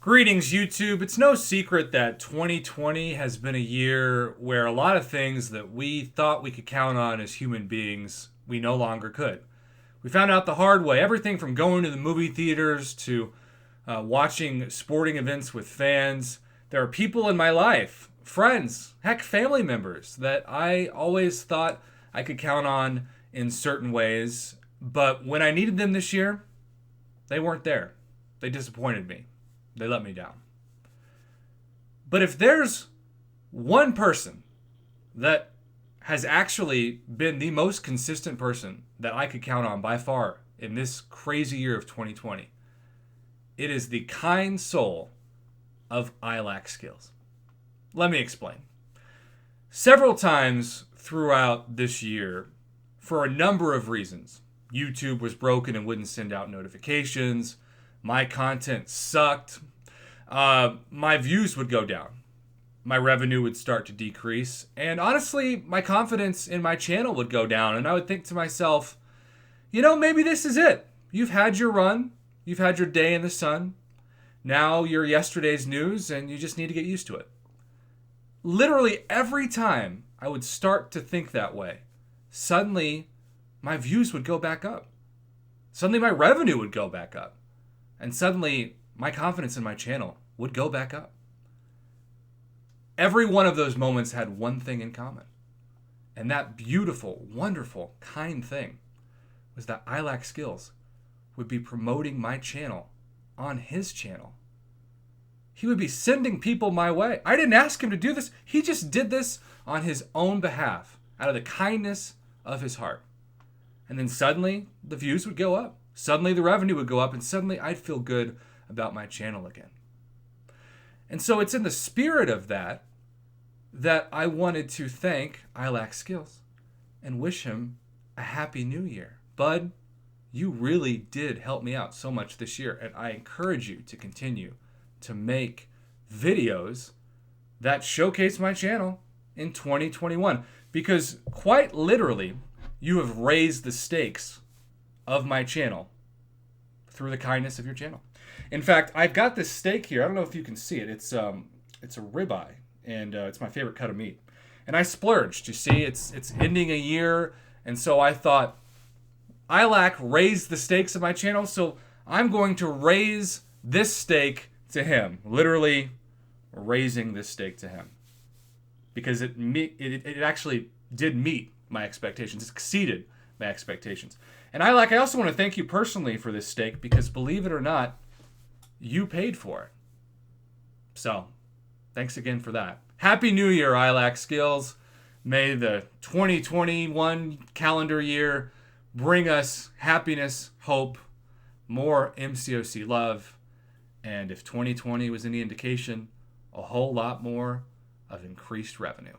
Greetings, YouTube. It's no secret that 2020 has been a year where a lot of things that we thought we could count on as human beings, we no longer could. We found out the hard way. Everything from going to the movie theaters to watching sporting events with fans. There are people in my life, friends, heck, family members that I always thought I could count on in certain ways. But when I needed them this year, they weren't there. They disappointed me. They let me down. But if there's one person that has actually been the most consistent person that I could count on by far in this crazy year of 2020, it is the kind soul of Ilacskills. Let me explain. Several times throughout this year, for a number of reasons, YouTube was broken and wouldn't send out notifications. My content sucked. My views would go down. My revenue would start to decrease. And honestly, my confidence in my channel would go down. And I would think to myself, maybe this is it. You've had your run. You've had your day in the sun. Now you're yesterday's news and you just need to get used to it. Literally every time I would start to think that way, suddenly my views would go back up. Suddenly my revenue would go back up. And suddenly, my confidence in my channel would go back up. Every one of those moments had one thing in common. And that beautiful, wonderful, kind thing was that Ilacskills would be promoting my channel on his channel. He would be sending people my way. I didn't ask him to do this. He just did this on his own behalf, out of the kindness of his heart. And then suddenly, the views would go up. Suddenly the revenue would go up and suddenly I'd feel good about my channel again. And so it's in the spirit of that I wanted to thank Ilacskills and wish him a happy new year. Bud, you really did help me out so much this year, and I encourage you to continue to make videos that showcase my channel in 2021, because quite literally you have raised the stakes of my channel through the kindness of your channel. In fact, I've got this steak here. I don't know if you can see it. It's a ribeye, and it's my favorite cut of meat. And I splurged. You see, it's ending a year, and so I thought, Ilac raised the stakes of my channel, so I'm going to raise this steak to him. Literally raising this steak to him, because it actually did meet my expectations. It exceeded my expectations. And I also want to thank you personally for this steak, because believe it or not, you paid for it. So, thanks again for that. Happy New Year, Ilacskills. May the 2021 calendar year bring us happiness, hope, more MCOC love, and if 2020 was any indication, a whole lot more of increased revenue.